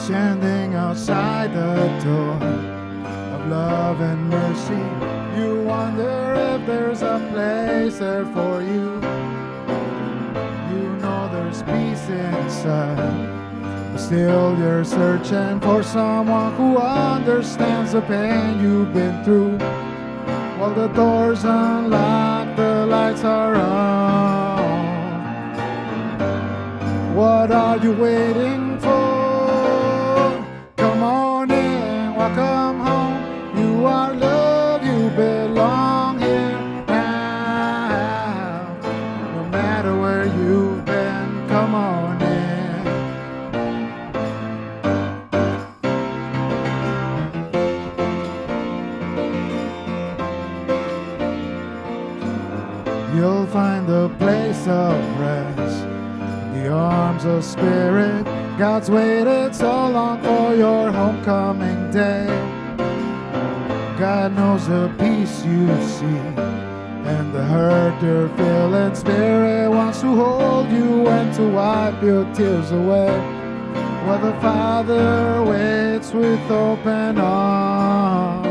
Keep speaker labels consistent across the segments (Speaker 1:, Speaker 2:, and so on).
Speaker 1: standing outside the door of love and mercy. You wonder if there's a place there for you. You know there's peace inside, but still you're searching for someone who understands the pain you've been through. While the doors unlocked, the lights are on. What are you waiting for? Come on in, welcome home. You are loved, you belong here now. No matter where you've been, come on in. You'll find a place of rest, the arms of spirit. God's waited so long for your homecoming day. God knows the peace you see and the hurt you're feeling. Spirit wants to hold you and to wipe your tears away. While the Father waits with open arms,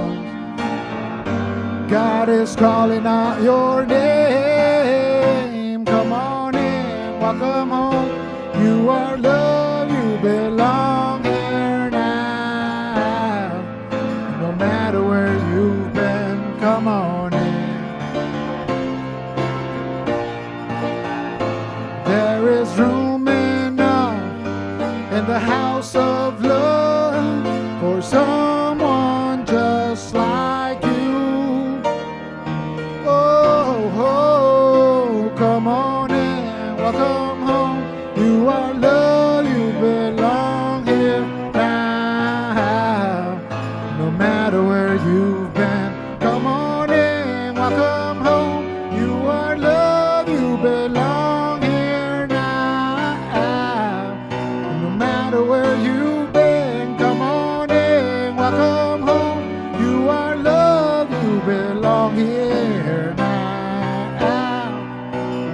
Speaker 1: God is calling out your name. Come on in, welcome home. You are loved, you belong here now. No matter where you've been, come on in. There is room enough in the house of love for someone just like you. Oh, come on in, welcome home. You are loved, you belong here now. No matter where you've been, come on in, welcome home. You are loved, you belong here now. No matter where you've been, come on in, welcome home. You are loved, you belong here now.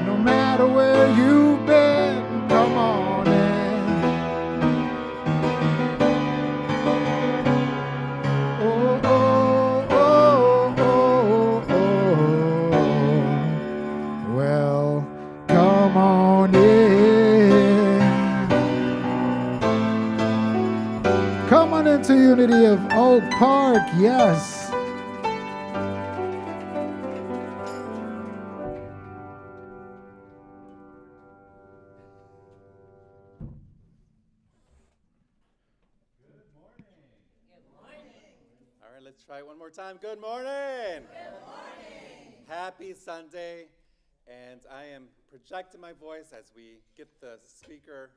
Speaker 1: No matter where you've been, come on in. Oh, oh, oh, oh, oh. Well, come on in. Come on into Unity of Oak Park, yes.
Speaker 2: All right, let's try it one more time. Good morning.
Speaker 3: Good morning.
Speaker 2: Happy Sunday. And I am projecting my voice as we get the speaker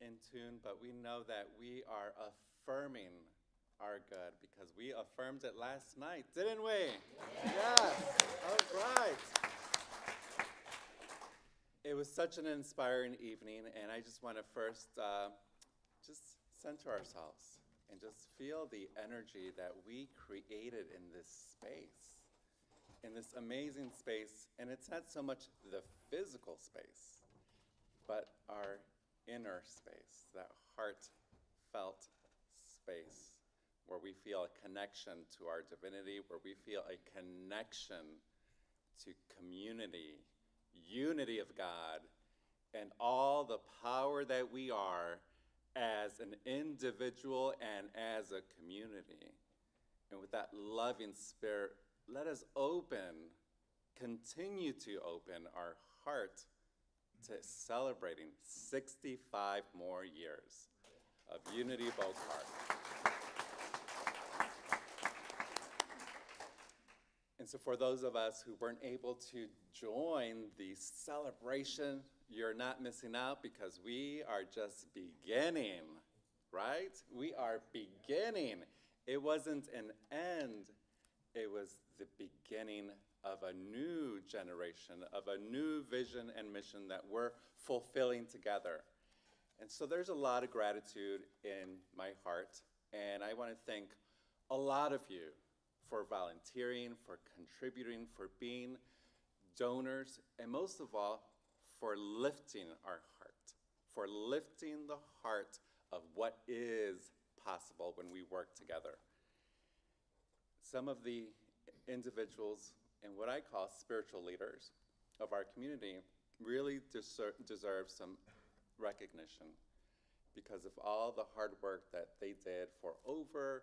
Speaker 2: in tune, but we know that we are affirming our good because we affirmed it last night, didn't we? Yes. All right. It was such an inspiring evening, and I just want to first just center ourselves and just feel the energy that we created in this space, in this amazing space. And it's not so much the physical space, but our inner space, that heartfelt space where we feel a connection to our divinity, where we feel a connection to community, unity of God, and all the power that we are as an individual and as a community. And with that loving spirit, let us continue to open our heart to celebrating 65 more years of Unity of Oak Park. And so for those of us who weren't able to join the celebration, you're not missing out because we are just beginning, right? We are beginning. It wasn't an end. It was the beginning of a new generation, of a new vision and mission that we're fulfilling together. And so there's a lot of gratitude in my heart, and I want to thank a lot of you for volunteering, for contributing, for being donors, and most of all, for lifting our heart, for lifting the heart of what is possible when we work together. Some of the individuals and what I call spiritual leaders of our community really deserve some recognition because of all the hard work that they did for over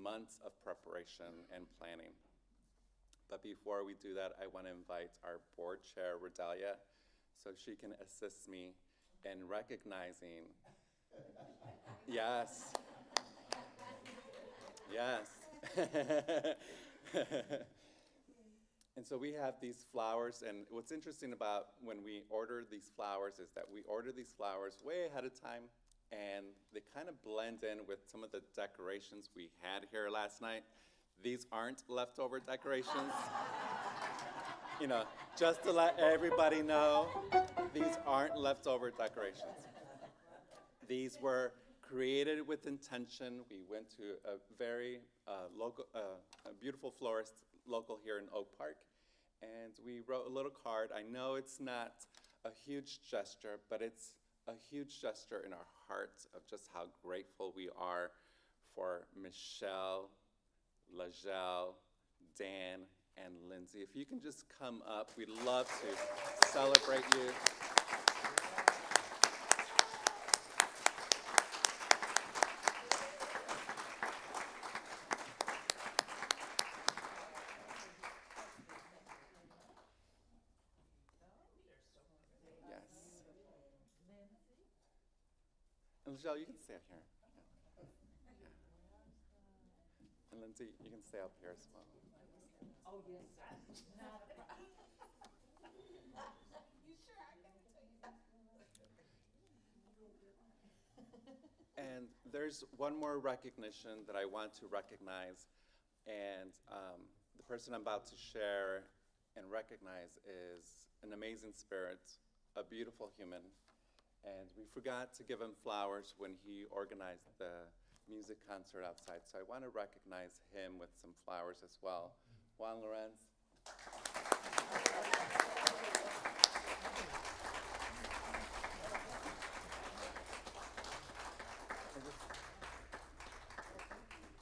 Speaker 2: months of preparation and planning. But before we do that, I want to invite our board chair, Redalia, so she can assist me in recognizing. Yes. Yes. And so we have these flowers, and what's interesting about when we order these flowers is that we order these flowers way ahead of time, and they kind of blend in with some of the decorations we had here last night. These aren't leftover decorations. You know, just to let everybody know, these aren't leftover decorations. These were created with intention. We went to a very local, a beautiful florist local here in Oak Park, and we wrote a little card. I know it's not a huge gesture, but it's a huge gesture in our hearts of just how grateful we are for Michelle, Lajelle, Dan, and Lindsay. If you can just come up, we'd love to celebrate you. Yes. And Lajelle, you can stay up here. Yeah. Yeah. And Lindsay, you can stay up here as well.
Speaker 3: Oh, yes, sir. Not a problem. You sure I can tell you?
Speaker 2: And there's one more recognition that I want to recognize, and the person I'm about to share and recognize is an amazing spirit, a beautiful human, and we forgot to give him flowers when he organized the music concert outside, so I want to recognize him with some flowers as well. Juan Lorenz.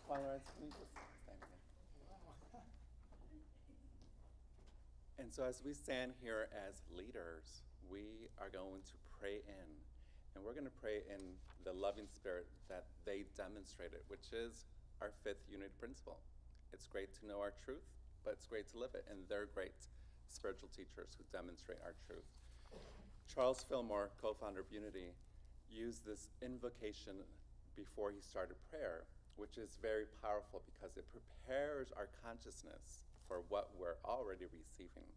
Speaker 2: Juan Lorenz, can you just stand here? And so as we stand here as leaders, we are going to pray in. And we're going to pray in the loving spirit that they demonstrated, which is our fifth unity principle. It's great to know our truth, but it's great to live it. And they're great spiritual teachers who demonstrate our truth. Charles Fillmore, co-founder of Unity, used this invocation before he started prayer, which is very powerful because it prepares our consciousness for what we're already receiving.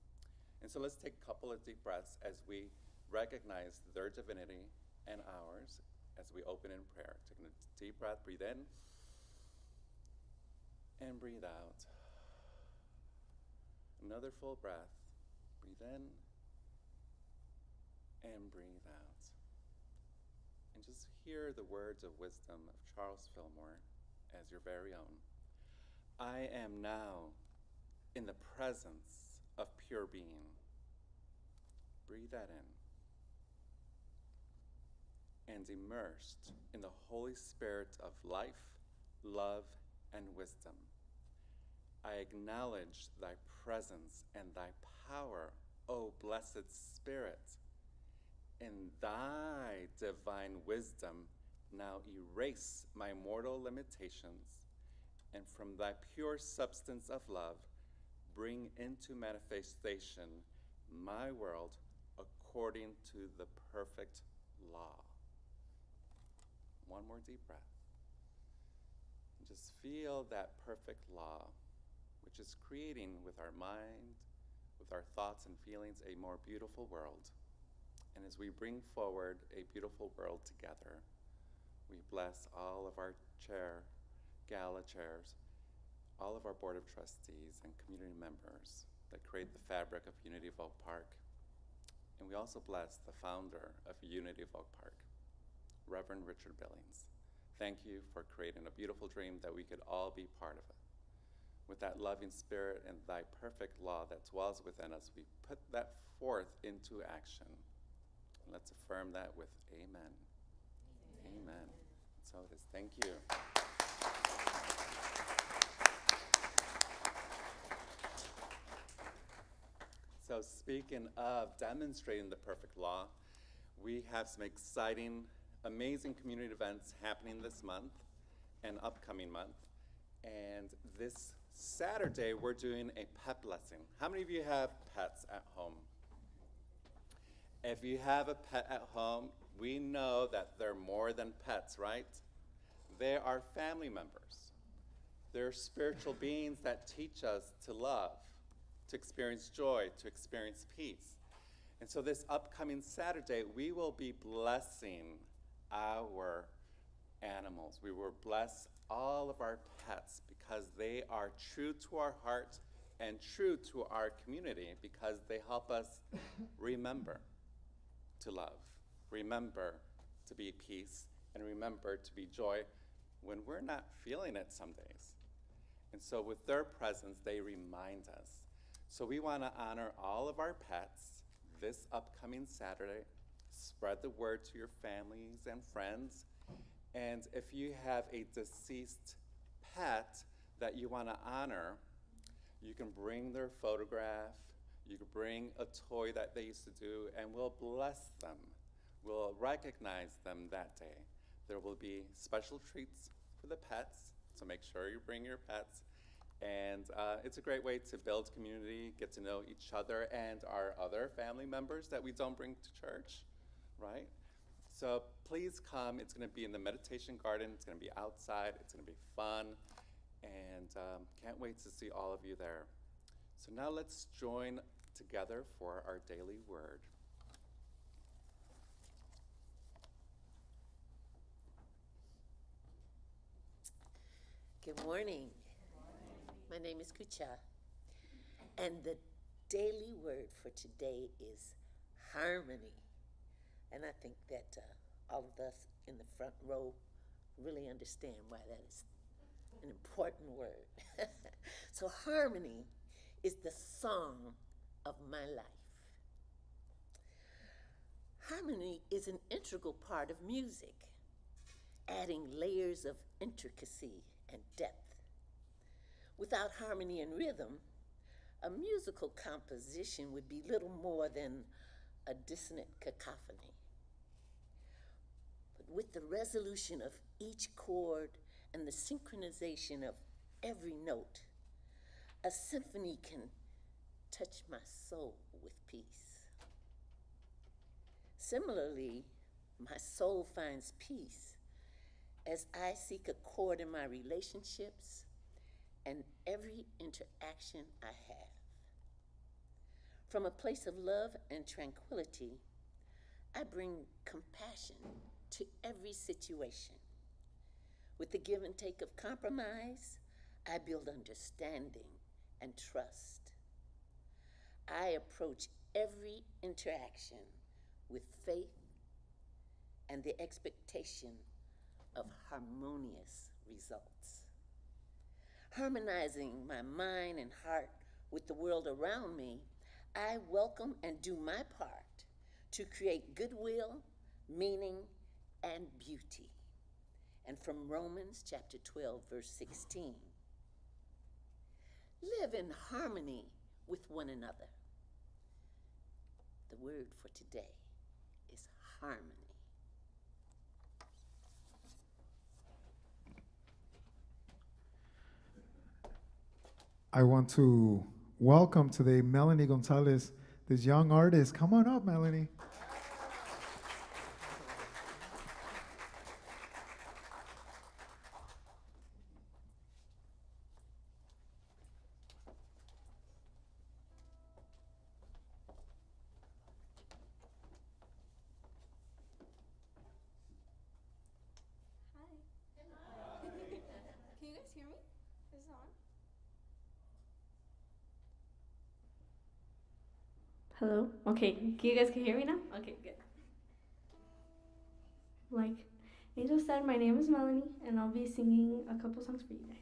Speaker 2: And so let's take a couple of deep breaths as we recognize their divinity and ours as we open in prayer. Taking a deep breath, breathe in and breathe out. Another full breath, breathe in and breathe out. And just hear the words of wisdom of Charles Fillmore as your very own. I am now in the presence of pure being. Breathe that in. And immersed in the Holy Spirit of life, love, and wisdom. I acknowledge thy presence and thy power, O blessed Spirit. In thy divine wisdom, now erase my mortal limitations, and from thy pure substance of love, bring into manifestation my world according to the perfect law. One more deep breath. And just feel that perfect law, which is creating with our mind, with our thoughts and feelings, a more beautiful world. And as we bring forward a beautiful world together, we bless all of our gala chairs, all of our board of trustees and community members that create the fabric of Unity of Oak Park. And we also bless the founder of Unity of Oak Park, Reverend Richard Billings. Thank you for creating a beautiful dream that we could all be part of it. With that loving spirit and thy perfect law that dwells within us, we put that forth into action. Let's affirm that with amen. Amen. Let's So it is. Thank you. So speaking of demonstrating the perfect law, we have some exciting, amazing community events happening this month and upcoming month. And this Saturday, we're doing a pet blessing. How many of you have pets at home? If you have a pet at home, we know that they're more than pets, right? They are family members. They're spiritual beings that teach us to love, to experience joy, to experience peace. And so this upcoming Saturday, we will be blessing our animals. We will bless all of our pets because they are true to our heart and true to our community because they help us remember to love, remember to be peace, and remember to be joy when we're not feeling it some days. And so with their presence, they remind us. So we want to honor all of our pets this upcoming Saturday. Spread the word to your families and friends. And if you have a deceased pet that you want to honor, you can bring their photograph, you can bring a toy that they used to do, and we'll bless them. We'll recognize them that day. There will be special treats for the pets, so make sure you bring your pets. And it's a great way to build community, get to know each other and our other family members that we don't bring to church, right? So please come. It's going to be in the meditation garden. It's going to be outside. It's going to be fun. And can't wait to see all of you there. So now let's join together for our daily word.
Speaker 4: Good morning. My name is Kucha, and the daily word for today is harmony. And I think that all of us in the front row really understand why that is an important word. So harmony is the song of my life. Harmony is an integral part of music, adding layers of intricacy and depth. Without harmony and rhythm, a musical composition would be little more than a dissonant cacophony. But with the resolution of each chord and the synchronization of every note, a symphony can touch my soul with peace. Similarly, my soul finds peace as I seek a chord in my relationships and every interaction I have. From a place of love and tranquility, I bring compassion to every situation. With the give and take of compromise, I build understanding and trust. I approach every interaction with faith and the expectation of harmonious results. Harmonizing my mind and heart with the world around me, I welcome and do my part to create goodwill, meaning, and beauty. And from Romans chapter 12, verse 16. Live in harmony with one another. The word for today is harmony.
Speaker 1: I want to welcome today Melanie Gonzalez, this young artist. Come on up, Melanie.
Speaker 3: Can you guys hear me? Is it on?
Speaker 5: Hello? Okay, you guys can hear me now? Okay, good. Like Angel said, my name is Melanie, and I'll be singing a couple songs for you guys.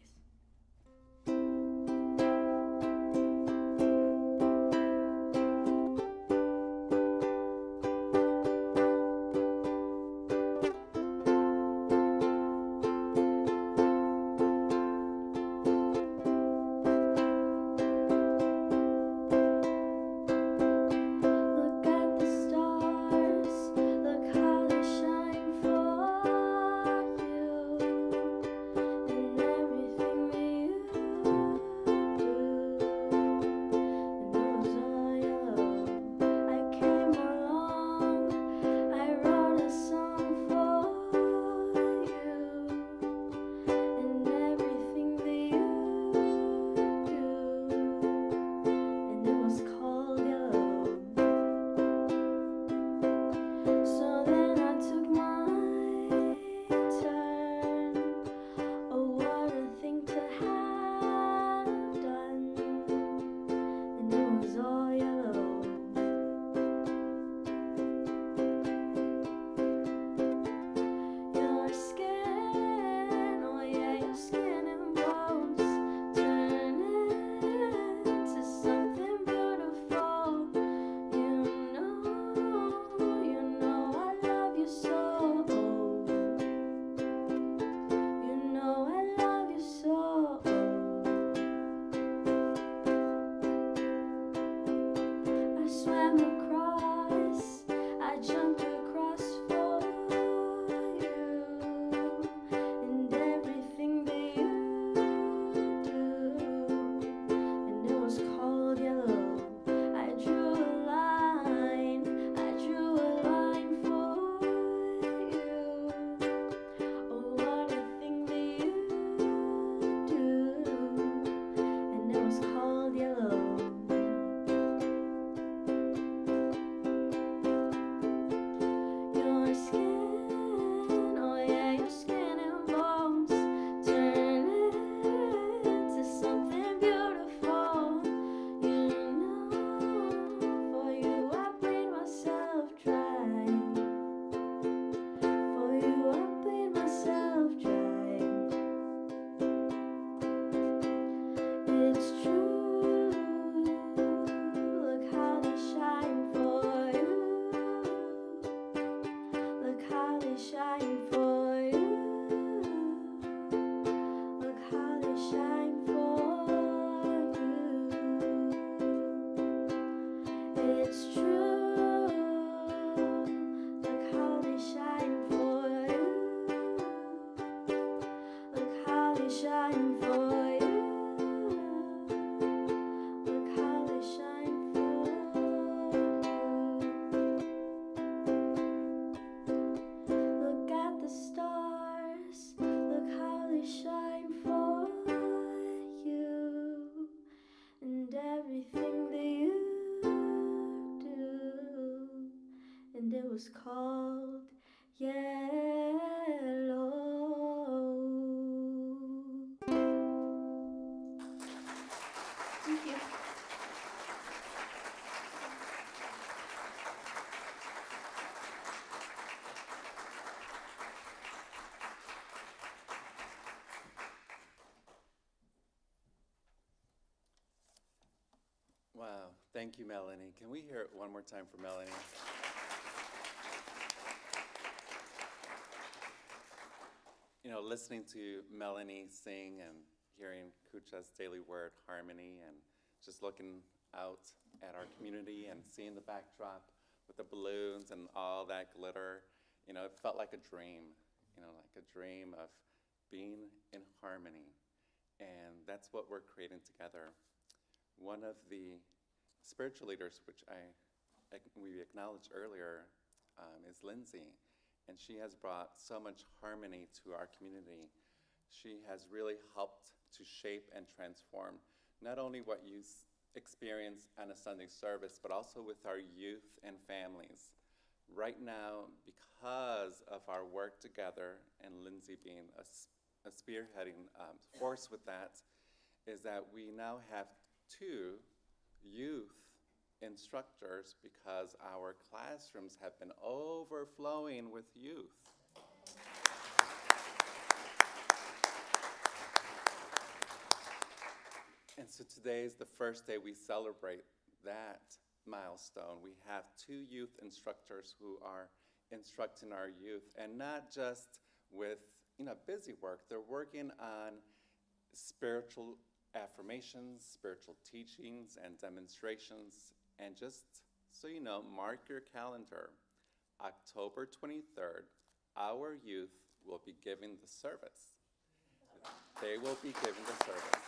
Speaker 5: swam across, I jumped across for you, and everything that you do, and it was called yellow. I drew a line for you. Oh, what a thing that you do, and it was called yellow. Your skin, oh yeah, your skin and bones turn into something beautiful. You know, for you I bleed myself dry. For you I bleed myself dry. It's true, look how they shine for you. Look how they shine for you. Look how they shine for you. It's true. Look how they shine for you. Look how they shine for you. Look how they shine for you. Look at the stars. Look how they shine for you, and everything that you do, and it was called yellow. Thank you.
Speaker 2: Wow, thank you, Melanie. Can we hear it one more time for Melanie? You know, listening to Melanie sing and hearing Kucha's daily word, harmony, and just looking out at our community and seeing the backdrop with the balloons and all that glitter, you know, it felt like a dream, you know, like a dream of being in harmony. And that's what we're creating together. One of the spiritual leaders, which we acknowledged earlier, is Lindsay, and she has brought so much harmony to our community. She has really helped to shape and transform not only what you experience on a Sunday service, but also with our youth and families. Right now, because of our work together, and Lindsay being a spearheading force with that, is that we now have 2 youth instructors because our classrooms have been overflowing with youth. And so today is the first day we celebrate that milestone. We have 2 youth instructors who are instructing our youth, and not just with busy work. They're working on spiritual affirmations, spiritual teachings, and demonstrations. And just so you know, mark your calendar. October 23rd, our youth will be giving the service. They will be giving the service.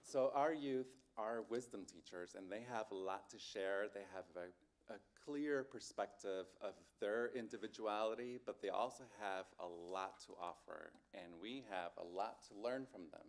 Speaker 2: So our youth are wisdom teachers, and they have a lot to share. They have a clear perspective of their individuality, but they also have a lot to offer, and we have a lot to learn from them.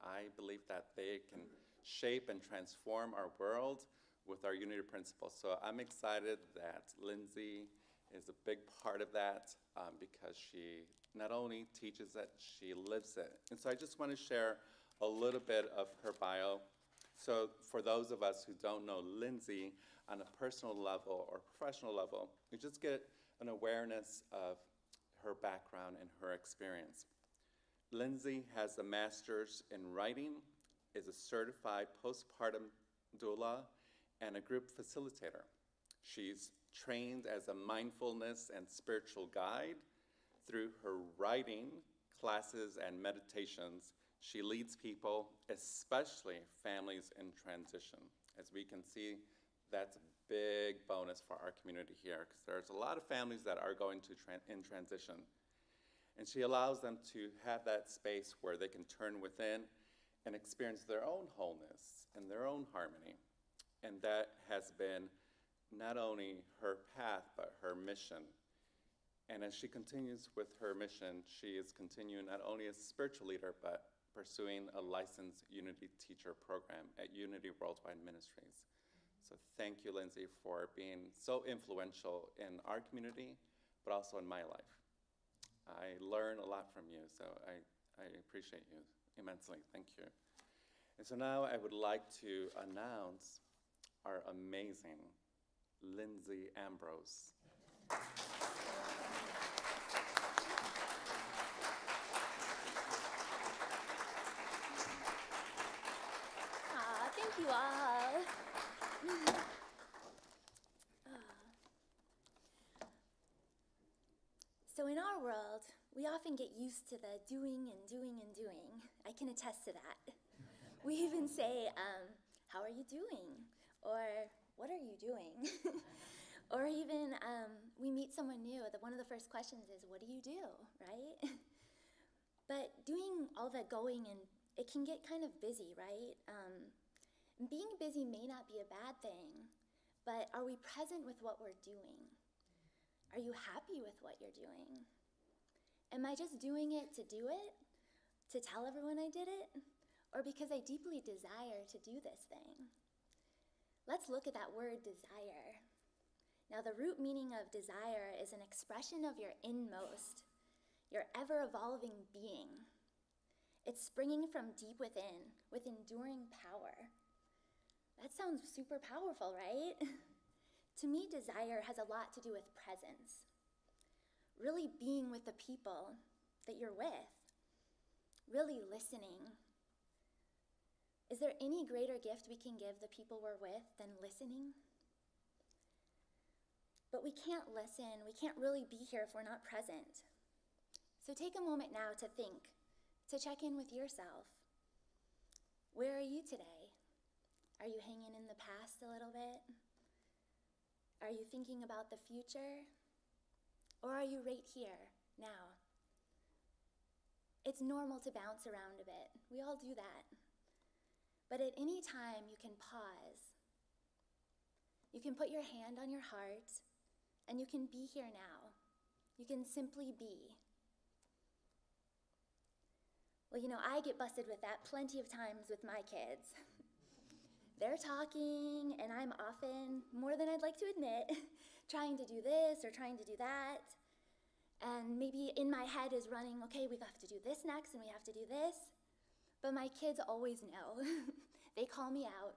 Speaker 2: I believe that they can shape and transform our world with our unity principles. So I'm excited that Lindsay is a big part of that because she not only teaches it, she lives it. And so I just want to share a little bit of her bio. So for those of us who don't know Lindsay on a personal level or professional level, we just get an awareness of her background and her experience. Lindsay has a master's in writing, is a certified postpartum doula, and a group facilitator. She's trained as a mindfulness and spiritual guide. Through her writing, classes, and meditations, She leads people, especially families in transition. As we can see, that's a big bonus for our community here, because there's a lot of families that are going to in transition. And she allows them to have that space where they can turn within and experience their own wholeness and their own harmony. And that has been not only her path, but her mission. And as she continues with her mission, she is continuing not only as a spiritual leader, but pursuing a licensed Unity teacher program at Unity Worldwide Ministries. So thank you, Lindsay, for being so influential in our community, but also in my life. I learn a lot from you, so I appreciate you immensely. Thank you. And so now I would like to announce our amazing Lindsay Ambrose.
Speaker 3: Aw, thank you all. So in our world, we often get used to the doing and doing and doing. I can attest to that. We even say, how are you doing? Or what are you doing? Or even we meet someone new, one of the first questions is, what do you do, right? But doing all that going, and it can get kind of busy, right? Being busy may not be a bad thing, but are we present with what we're doing? Are you happy with what you're doing? Am I just doing it to do it? To tell everyone I did it? Or because I deeply desire to do this thing? Let's look at that word desire. Now, the root meaning of desire is an expression of your inmost, your ever-evolving being. It's springing from deep within, with enduring power. That sounds super powerful, right? To me, desire has a lot to do with presence. Really being with the people that you're with. Really listening. Is there any greater gift we can give the people we're with than listening? But we can't listen, we can't really be here if we're not present. So take a moment now to think, to check in with yourself. Where are you today? Are you hanging in the past a little bit? Are you thinking about the future? Or are you right here, now? It's normal to bounce around a bit. We all do that. But at any time, you can pause. You can put your hand on your heart, and you can be here now. You can simply be. Well, I get busted with that plenty of times with my kids. They're talking, and I'm often, more than I'd like to admit, trying to do this or trying to do that. And maybe in my head is running, okay, we have to do this next, and we have to do this. But my kids always know. They call me out.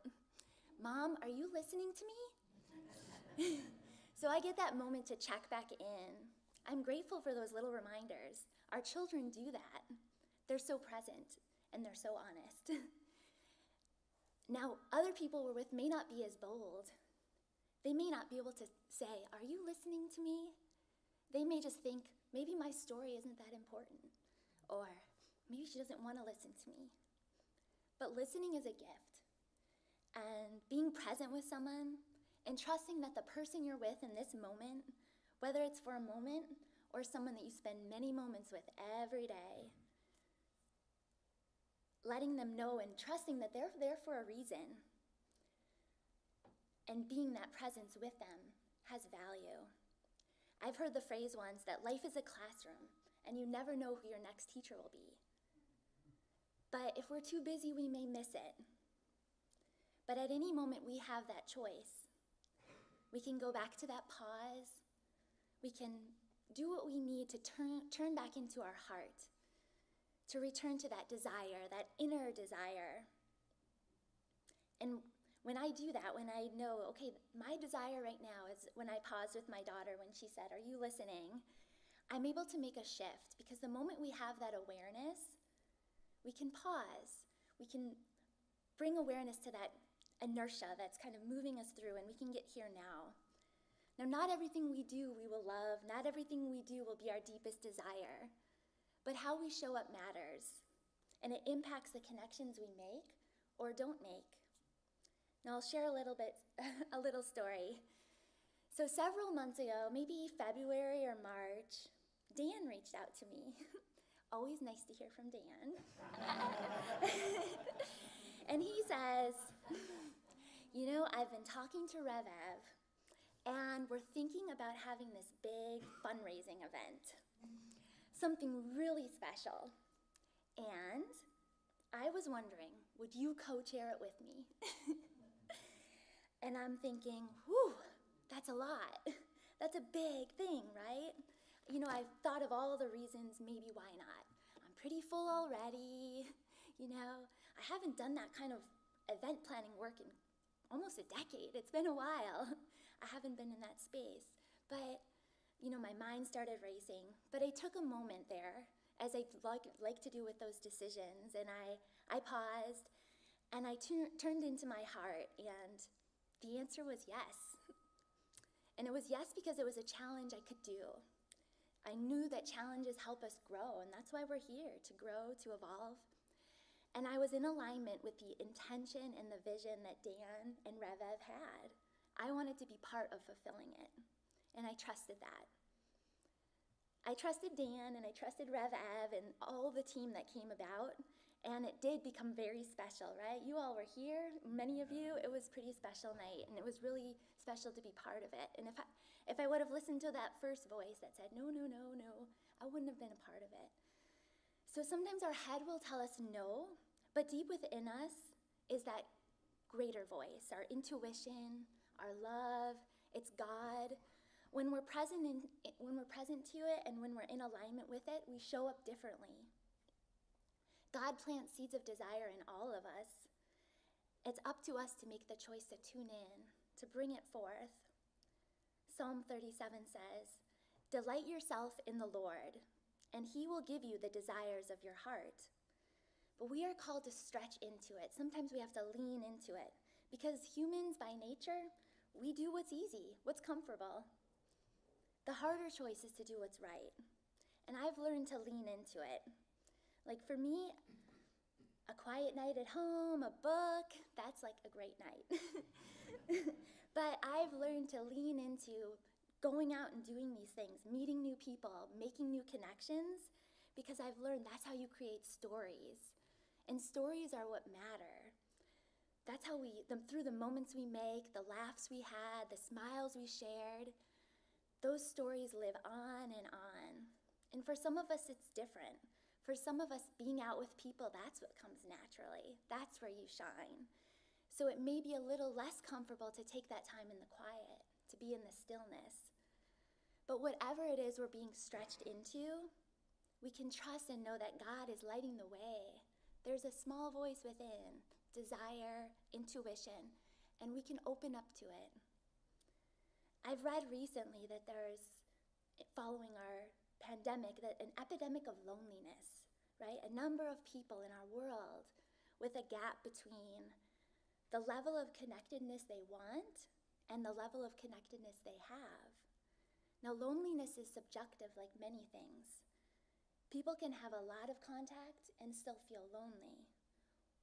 Speaker 3: Mom, are you listening to me? So I get that moment to check back in. I'm grateful for those little reminders. Our children do that. They're so present, and they're so honest. Now, other people we're with may not be as bold. They may not be able to say, are you listening to me? They may just think, maybe my story isn't that important. Or maybe she doesn't want to listen to me. But listening is a gift. And being present with someone and trusting that the person you're with in this moment, whether it's for a moment or someone that you spend many moments with every day, letting them know and trusting that they're there for a reason, and being that presence with them has value. I've heard the phrase once that life is a classroom, and you never know who your next teacher will be. But if we're too busy, we may miss it. But at any moment, we have that choice. We can go back to that pause. We can do what we need to turn back into our heart, to return to that desire, that inner desire. And when I do that, when I know, okay, my desire right now is when I paused with my daughter when she said, are you listening? I'm able to make a shift, because the moment we have that awareness, we can pause. We can bring awareness to that inertia that's kind of moving us through, and we can get here now. Now, not everything we do we will love. Not everything we do will be our deepest desire. But how we show up matters. and it impacts the connections we make or don't make. Now I'll share a little story. So several months ago, maybe February or March, Dan reached out to me. Always nice to hear from Dan. And he says, you know, I've been talking to Rev Ev, and we're thinking about having this big fundraising event, something really special. And I was wondering, would you co-chair it with me? And I'm thinking, whew, that's a lot. That's a big thing, right? You know, I've thought of all the reasons maybe why not. I'm pretty full already, you know. I haven't done that kind of event planning work in almost a decade. It's been a while. I haven't been in that space. But, you know, my mind started racing. But I took a moment there, as I like to do with those decisions, and I paused, and I turned into my heart, and the answer was yes. And it was yes because it was a challenge I could do. I knew that challenges help us grow, and that's why we're here, to grow, to evolve. And I was in alignment with the intention and the vision that Dan and Rev Ev had. I wanted to be part of fulfilling it, and I trusted that. I trusted Dan and I trusted Rev Ev and all the team that came about, and it did become very special, right? You all were here, many of you. It was a pretty special night, and it was really special to be part of it. And if I would have listened to that first voice that said, no, no, no, no, I wouldn't have been a part of it. So sometimes our head will tell us no, but deep within us is that greater voice, our intuition, our love, it's God. When we're present to it and when we're in alignment with it, we show up differently. God plants seeds of desire in all of us. It's up to us to make the choice to tune in, to bring it forth. Psalm 37 says, "Delight yourself in the Lord, and he will give you the desires of your heart." But we are called to stretch into it. Sometimes we have to lean into it, because humans by nature, we do what's easy, what's comfortable. The harder choice is to do what's right. And I've learned to lean into it. Like for me, a quiet night at home, a book, that's like a great night. But I've learned to lean into going out and doing these things, meeting new people, making new connections, because I've learned that's how you create stories. And stories are what matter. That's how through the moments we make, the laughs we had, the smiles we shared, those stories live on and on. And for some of us, it's different. For some of us, being out with people, that's what comes naturally. That's where you shine. So it may be a little less comfortable to take that time in the quiet, to be in the stillness. But whatever it is we're being stretched into, we can trust and know that God is lighting the way. There's a small voice within, desire, intuition, and we can open up to it. I've read recently that there's, following our pandemic, that an epidemic of loneliness, right? A number of people in our world with a gap between the level of connectedness they want and the level of connectedness they have. Now, loneliness is subjective like many things. People can have a lot of contact and still feel lonely,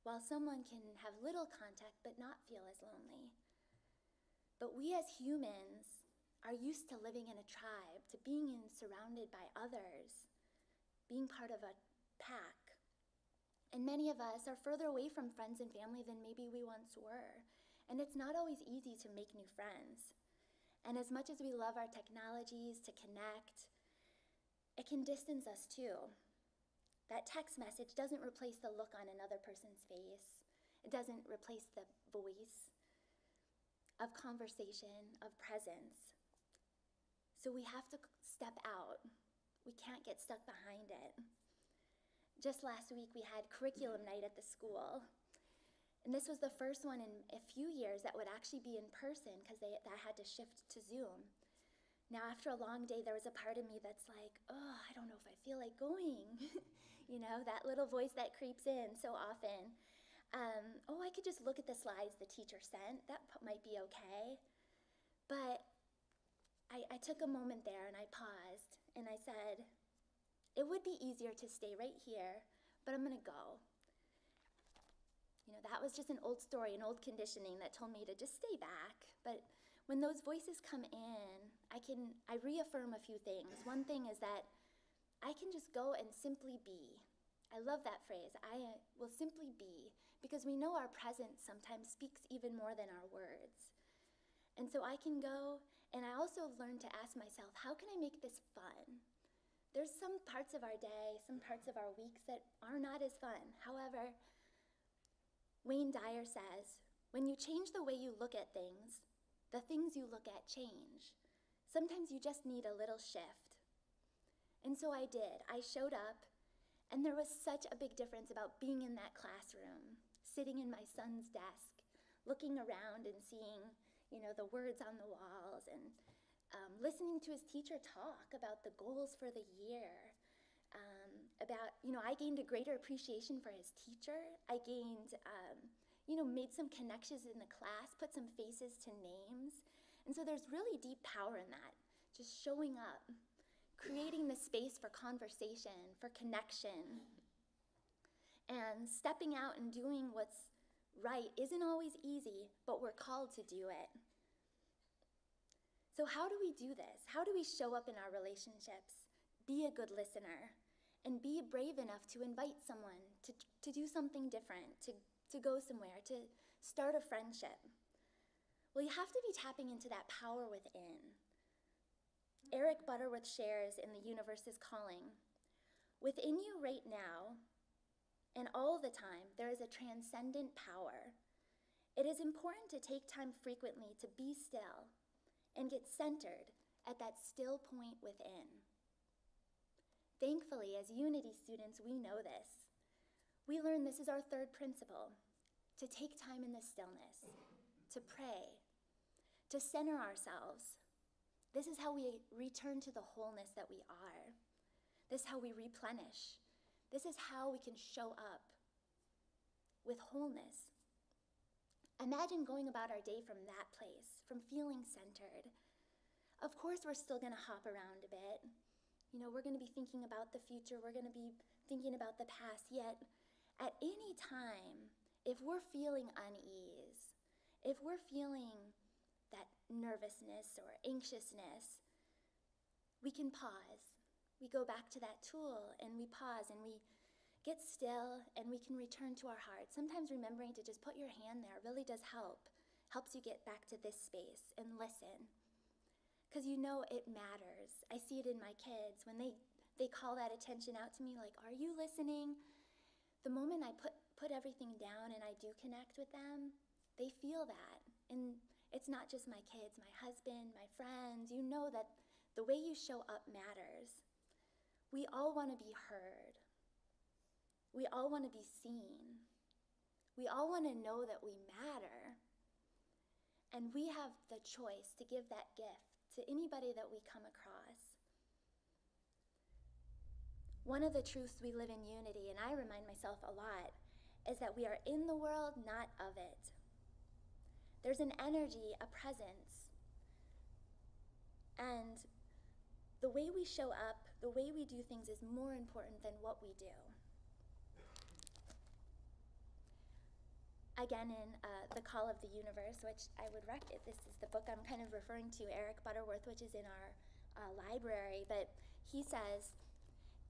Speaker 3: while someone can have little contact but not feel as lonely. But we as humans are used to living in a tribe, to being surrounded by others, being part of a pack. And many of us are further away from friends and family than maybe we once were. And it's not always easy to make new friends. And as much as we love our technologies to connect, it can distance us too. That text message doesn't replace the look on another person's face. It doesn't replace the voice of conversation, of presence. So we have to step out. We can't get stuck behind it. Just last week, we had curriculum night at the school. And this was the first one in a few years that would actually be in person, because that had to shift to Zoom. Now, after a long day, there was a part of me that's like, oh, I don't know if I feel like going. You know, that little voice that creeps in so often. I could just look at the slides the teacher sent. That might be okay. But I took a moment there and I paused and I said, it would be easier to stay right here, but I'm gonna go. That was just an old story, an old conditioning that told me to just stay back. But when those voices come in, I reaffirm a few things. One thing is that I can just go and simply be. I love that phrase. I will simply be, because we know our presence sometimes speaks even more than our words. And so I can go, and I also have learned to ask myself, how can I make this fun? There's some parts of our day, some parts of our weeks that are not as fun. However, Wayne Dyer says, when you change the way you look at things, the things you look at change. Sometimes you just need a little shift. And so I did. I showed up, and there was such a big difference about being in that classroom, sitting in my son's desk, looking around and seeing, the words on the walls, and listening to his teacher talk about the goals for the year. I gained a greater appreciation for his teacher. I gained, made some connections in the class, put some faces to names. And so there's really deep power in that, just showing up, creating the space for conversation, for connection. And stepping out and doing what's right isn't always easy, but we're called to do it. So how do we do this? How do we show up in our relationships, be a good listener, and be brave enough to invite someone to do something different, to go somewhere, to start a friendship? Well, you have to be tapping into that power within. Eric Butterworth shares in The Universe is Calling, within you right now, and all the time, there is a transcendent power. It is important to take time frequently to be still and get centered at that still point within. Thankfully, as Unity students, we know this. We learn this is our third principle, to take time in the stillness, to pray, to center ourselves. This is how we return to the wholeness that we are. This is how we replenish. This is how we can show up with wholeness. Imagine going about our day from that place, from feeling centered. Of course, we're still going to hop around a bit. We're going to be thinking about the future. We're going to be thinking about the past. Yet, at any time, if we're feeling unease, if we're feeling that nervousness or anxiousness, we can pause. We go back to that tool and we pause and we get still and we can return to our heart. Sometimes remembering to just put your hand there really does help. Helps you get back to this space and listen. Because it matters. I see it in my kids. When they call that attention out to me, like, are you listening? The moment I put everything down and I do connect with them, they feel that. And it's not just my kids, my husband, my friends. You know that the way you show up matters. We all want to be heard. We all want to be seen. We all want to know that we matter. And we have the choice to give that gift to anybody that we come across. One of the truths we live in unity, and I remind myself a lot, is that we are in the world, not of it. There's an energy, a presence. And the way we show up, the way we do things is more important than what we do. Again, in The Call of the Universe, which I would recommend, this is the book I'm kind of referring to, Eric Butterworth, which is in our library, but he says,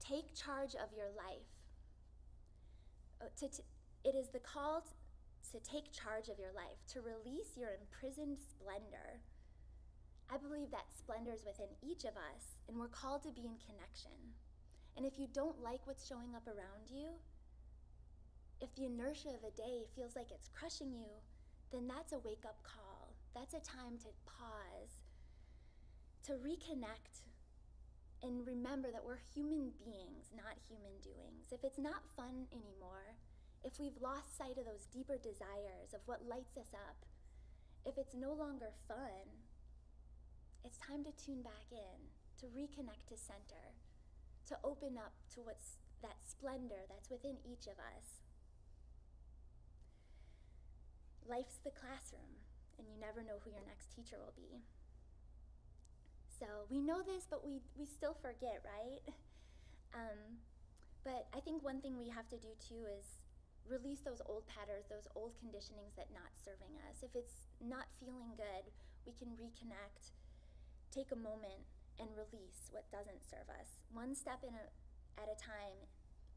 Speaker 3: take charge of your life. It is the call to take charge of your life, to release your imprisoned splendor. I believe that splendor is within each of us, and we're called to be in connection. And if you don't like what's showing up around you, if the inertia of a day feels like it's crushing you, then that's a wake-up call. That's a time to pause, to reconnect, and remember that we're human beings, not human doings. If it's not fun anymore, if we've lost sight of those deeper desires of what lights us up, if it's no longer fun, it's time to tune back in, to reconnect to center, to open up to what's that splendor that's within each of us. Life's the classroom, and you never know who your next teacher will be. So we know this, but we still forget, right? But I think one thing we have to do too is release those old patterns, those old conditionings that not serving us. If it's not feeling good, we can reconnect, take a moment, and release what doesn't serve us. One step at a time,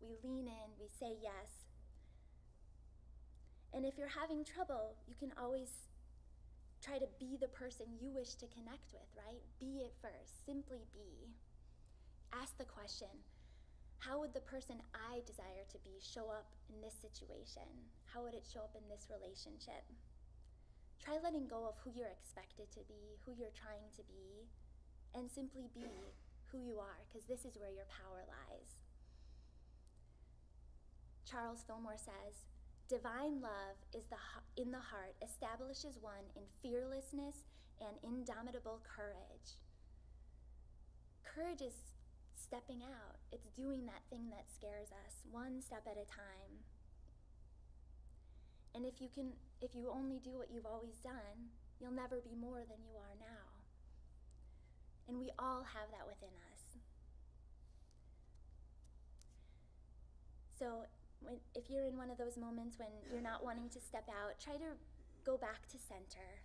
Speaker 3: we lean in, we say yes. And if you're having trouble, you can always try to be the person you wish to connect with, right? Be it first, simply be. Ask the question, how would the person I desire to be show up in this situation? How would it show up in this relationship? Try letting go of who you're expected to be, who you're trying to be, and simply be who you are, because this is where your power lies. Charles Fillmore says, divine love is in the heart establishes one in fearlessness and indomitable courage. Courage is stepping out. It's doing that thing that scares us, one step at a time. And if you only do what you've always done, you'll never be more than you are now. And we all have that within us. So if you're in one of those moments when you're not wanting to step out, try to go back to center.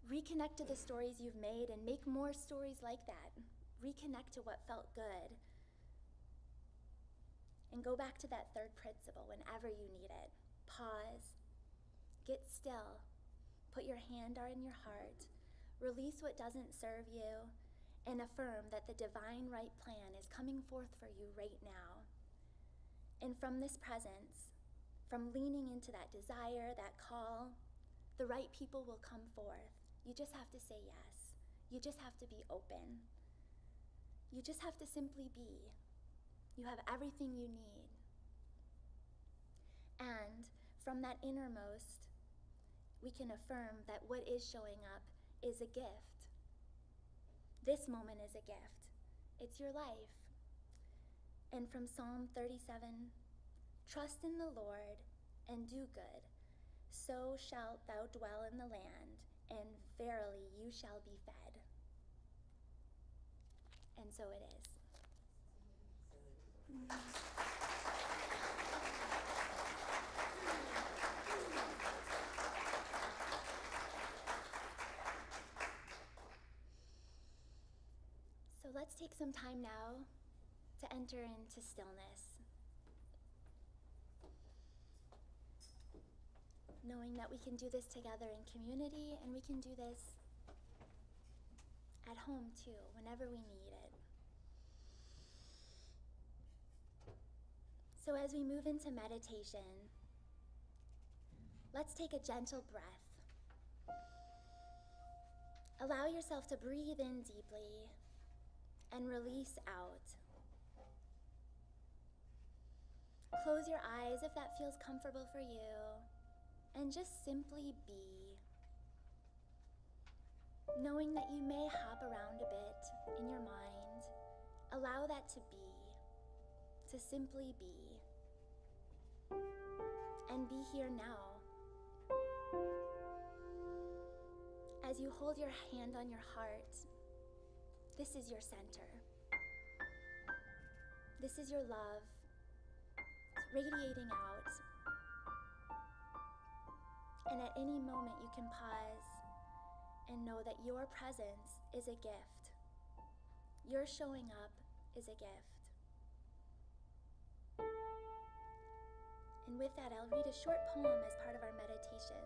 Speaker 3: Reconnect to the stories you've made and make more stories like that. Reconnect to what felt good. And go back to that third principle whenever you need it. Pause. Get still. Put your hand on your heart. Release what doesn't serve you. And affirm that the divine right plan is coming forth for you right now. And from this presence, from leaning into that desire, that call, the right people will come forth. You just have to say yes. You just have to be open. You just have to simply be. You have everything you need. And from that innermost, we can affirm that what is showing up is a gift. This moment is a gift. It's your life. And from Psalm 37, trust in the Lord and do good. So shalt thou dwell in the land, and verily you shall be fed. And so it is. So let's take some time now to enter into stillness. Knowing that we can do this together in community, and we can do this at home too, whenever we need it. So as we move into meditation, let's take a gentle breath. Allow yourself to breathe in deeply and release out. Close your eyes if that feels comfortable for you, and just simply be. Knowing that you may hop around a bit in your mind, allow that to be, to simply be. And be here now. As you hold your hand on your heart, this is your center. This is your love. It's radiating out. And at any moment you can pause and know that your presence is a gift. Your showing up is a gift. And with that, I'll read a short poem as part of our meditation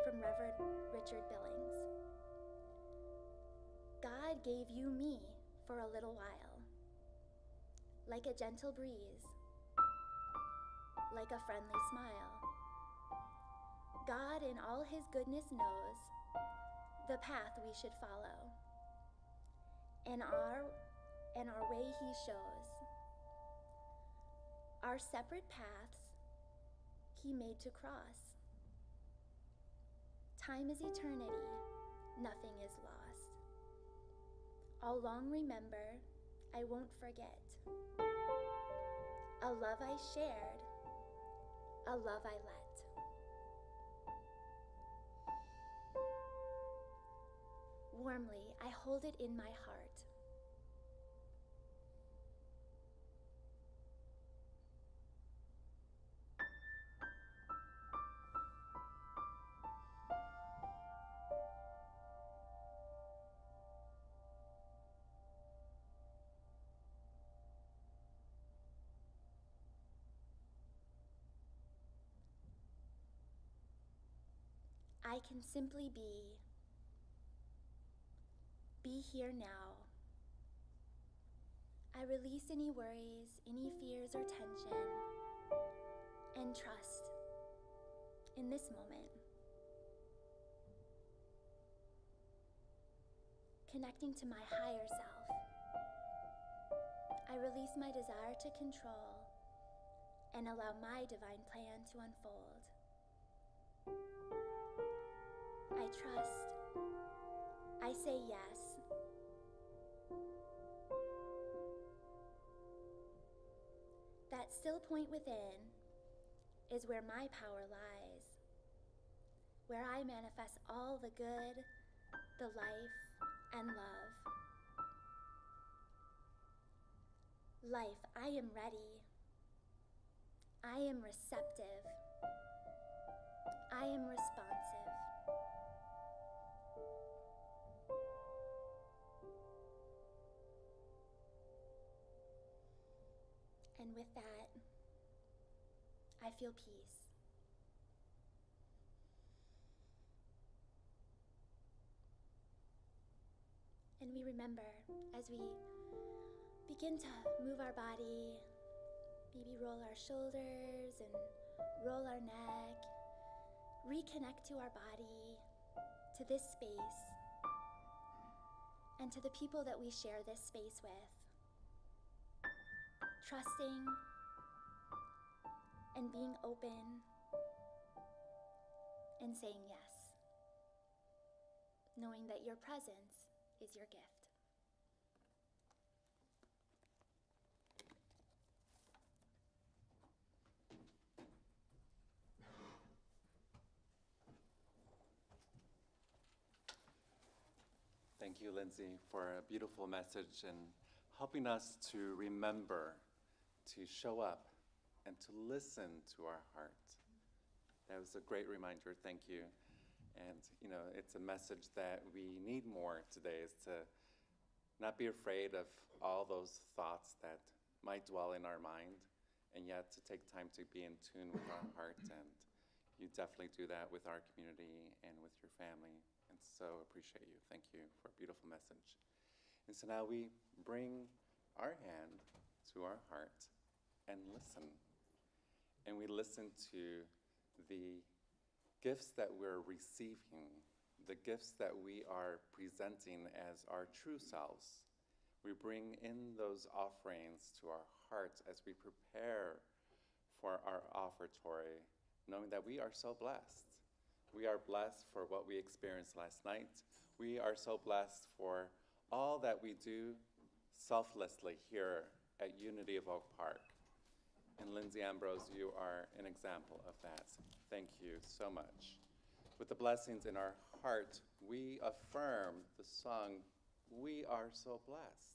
Speaker 3: from Reverend Richard Billings. God gave you me for a little while, like a gentle breeze, like a friendly smile. God in all his goodness knows the path we should follow, and our way he shows. Our separate paths he made to cross. Time is eternity, nothing is lost. I'll long remember, I won't forget. A love I shared, a love I let. Warmly, I hold it in my heart. I can simply be here now. I release any worries, any fears or tension, and trust in this moment. Connecting to my higher self, I release my desire to control and allow my divine plan to unfold. I trust. I say yes. That still point within is where my power lies, where I manifest all the good, the life, and love. Life, I am ready. I am receptive. I am responsive. And with that, I feel peace. And we remember as we begin to move our body, maybe roll our shoulders and roll our neck, reconnect to our body, to this space, and to the people that we share this space with. Trusting and being open and saying yes, knowing that your presence is your gift.
Speaker 2: Thank you, Lindsay, for a beautiful message and helping us to remember to show up and to listen to our heart. That was a great reminder. Thank you. And, you know, it's a message that we need more today, is to not be afraid of all those thoughts that might dwell in our mind, and yet to take time to be in tune with our heart. And you definitely do that with our community and with your family. And so appreciate you. Thank you for a beautiful message. And so now we bring our hand to our heart and listen. And we listen to the gifts that we're receiving, the gifts that we are presenting as our true selves. We bring in those offerings to our hearts as we prepare for our offertory, knowing that we are so blessed. We are blessed for what we experienced last night. We are so blessed for all that we do selflessly here at Unity of Oak Park. And Lindsay Ambrose, you are an example of that. Thank you so much. With the blessings in our heart, we affirm the song, "We Are So Blessed."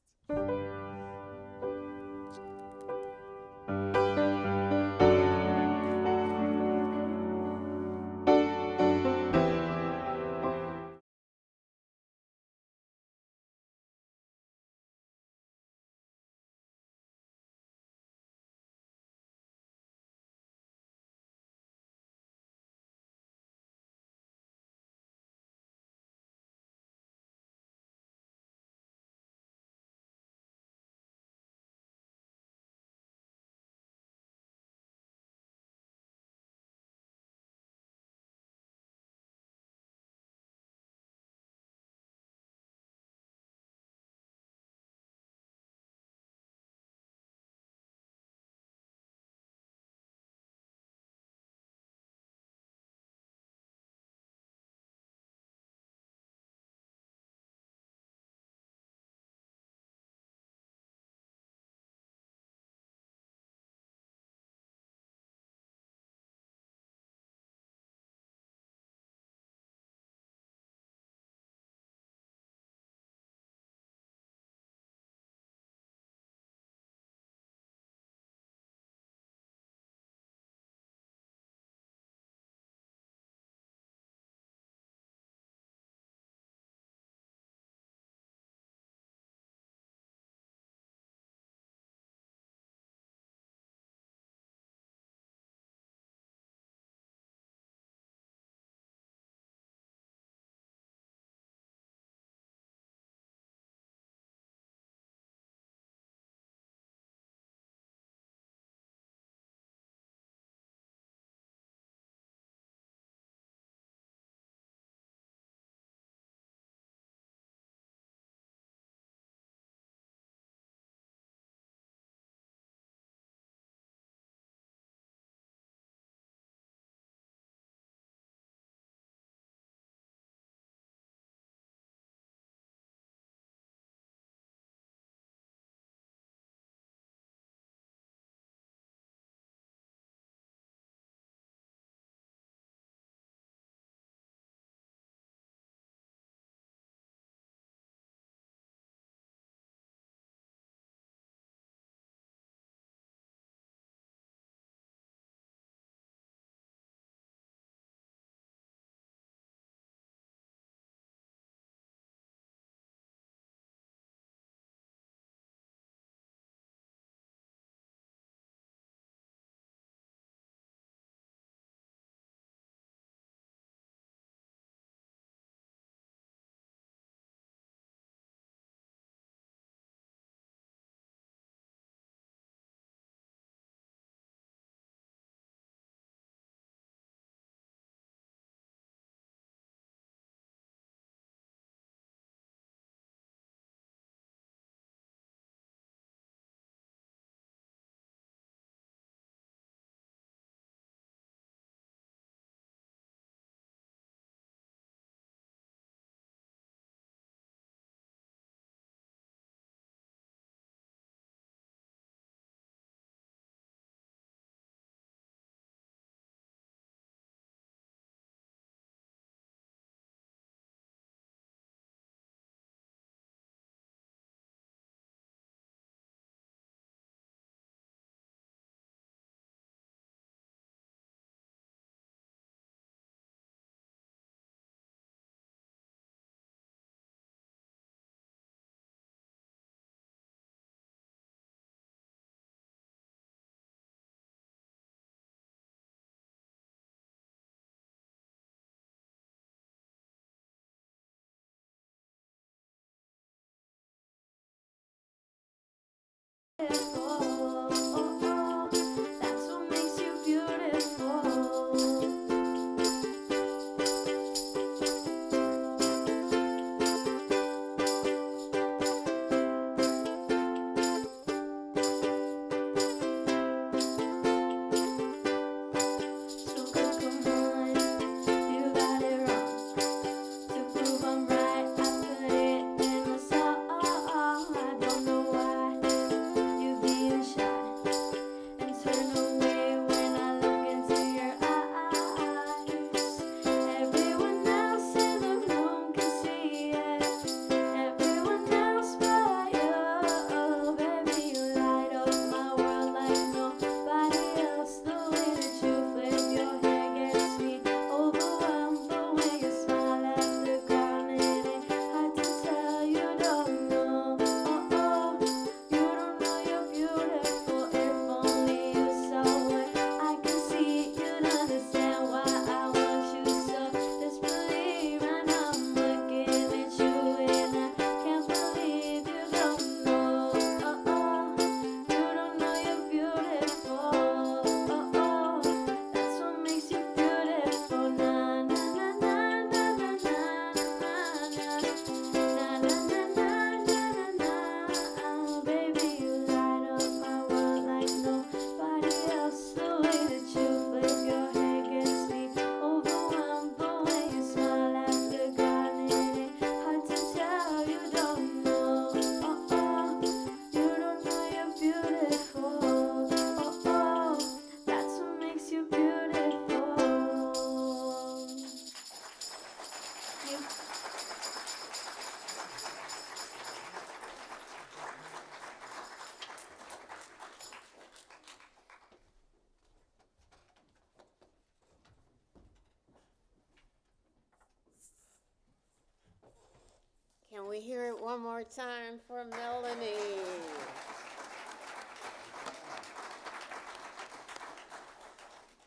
Speaker 6: Can we hear it one more time for Melanie?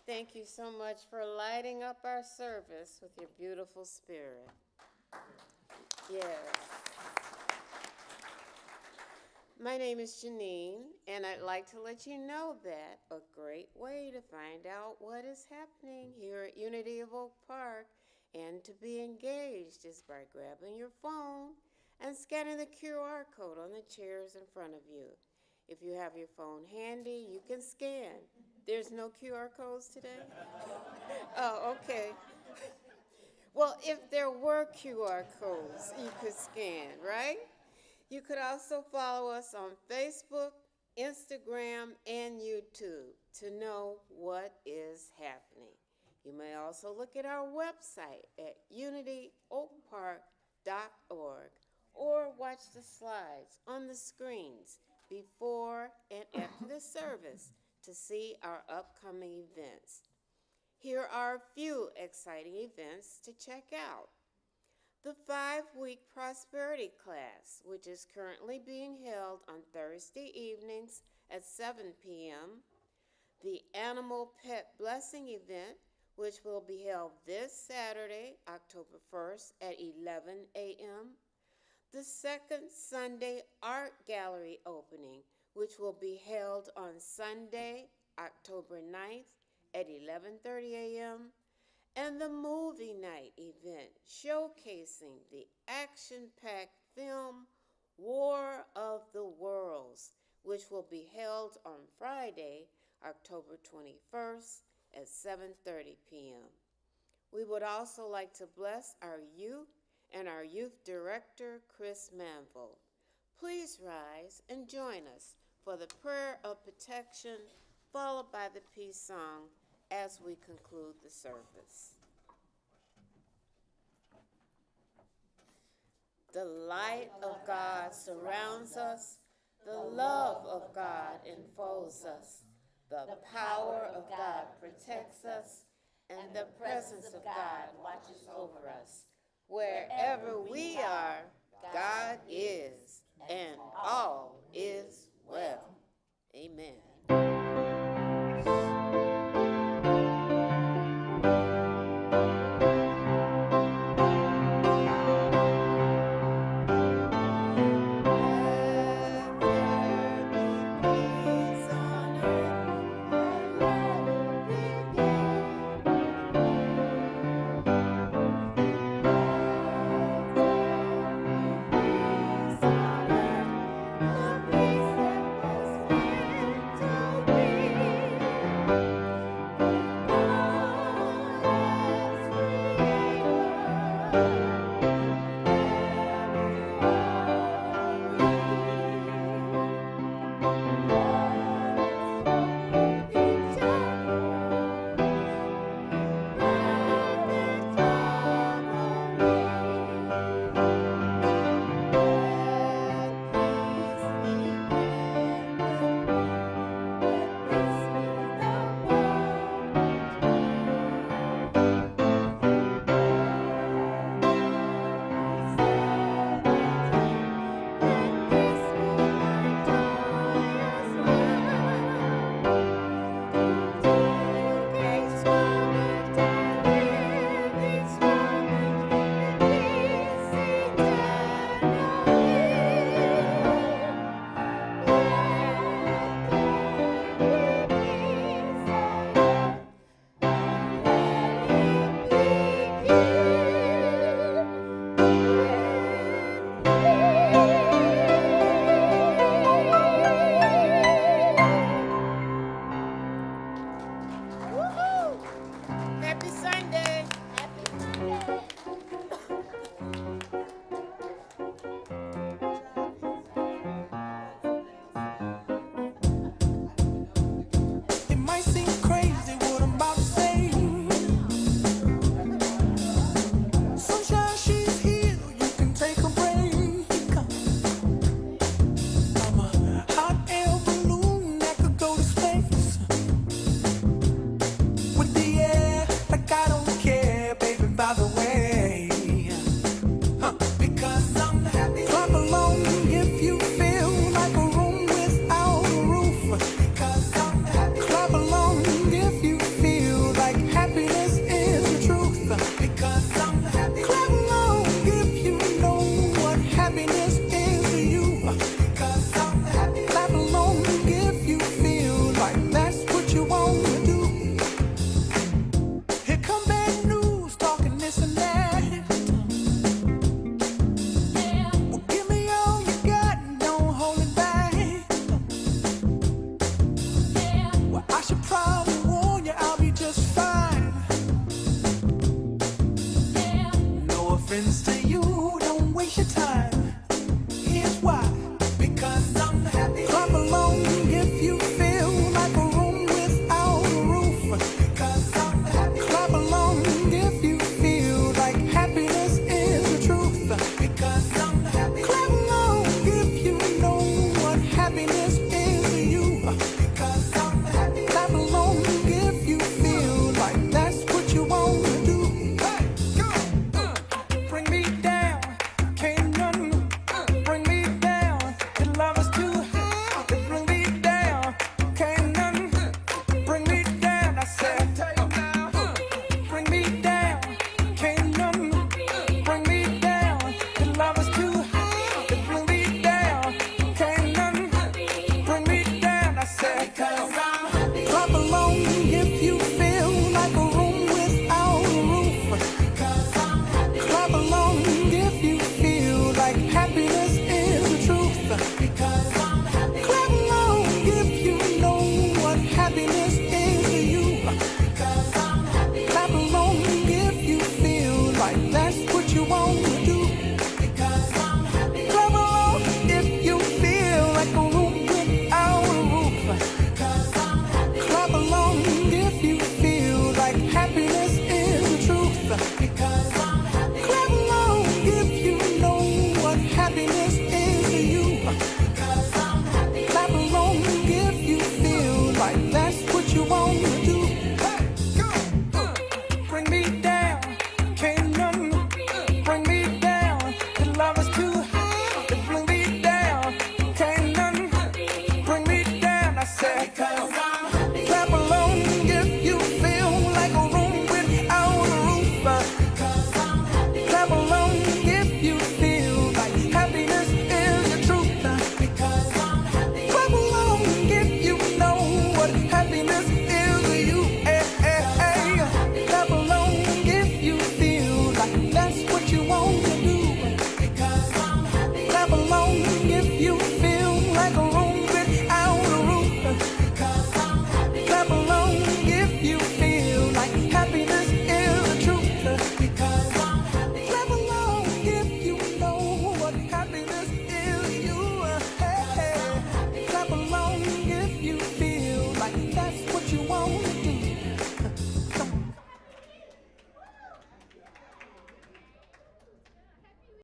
Speaker 6: Thank you so much for lighting up our service with your beautiful spirit. Yes. My name is Janine, and I'd like to let you know that a great way to find out what is happening here at Unity of Oak Park and to be engaged is by grabbing your phone and scanning the QR code on the chairs in front of you. If you have your phone handy, you can scan. There's no QR codes today? Oh, okay. Well, if there were QR codes, you could scan, right? You could also follow us on Facebook, Instagram, and YouTube to know what is happening. You may also look at our website at unityoakpark.org or watch the slides on the screens before and after the service to see our upcoming events. Here are a few exciting events to check out. The 5-week prosperity class, which is currently being held on Thursday evenings at 7 p.m. The Animal Pet Blessing event, which will be held this Saturday, October 1st at 11 a.m. The second Sunday Art Gallery opening, which will be held on Sunday, October 9th at 11:30 a.m. And the movie night event showcasing the action-packed film War of the Worlds, which will be held on Friday, October 21st at 7:30 p.m. We would also like to bless our youth and our youth director, Chris Manville. Please rise and join us for the prayer of protection, followed by the peace song as we conclude the service. The light of God surrounds us. The love of God enfolds us. The power of God protects us. And the presence of God watches over us. Wherever we are, God is, and all is well. Amen. Let there be
Speaker 7: happens to you. Don't waste your time. Here's why. Because I'm happy. Clap along if you feel like a room without a roof. Because I'm happy. Clap along if you feel like happiness is the truth. Because I'm happy. Clap along if you know what happiness is to you. Because I'm happy. Clap along if you feel like that's what you want to do. Hey, go! Bring me down. Can't nothing bring me down. The love is too high. It bring me down. Can't nothing bring me down. I said, bring me down. Can't nothing bring me down. The love is too high. It bring me down. Can't nothing bring me down. I said, clap along if you feel like a room without a roof. Clap along if you feel like happiness is the truth. Clap along if you know what happiness is to you. Clap along if you feel like that's what you want to do. Clap along if you feel like a room without a roof. Clap along if you feel like happiness is the truth. Clap along if you know what happiness is to you. Clap along if you feel like that's what you want to do. Bring me down, can't nothing bring me down. The love is too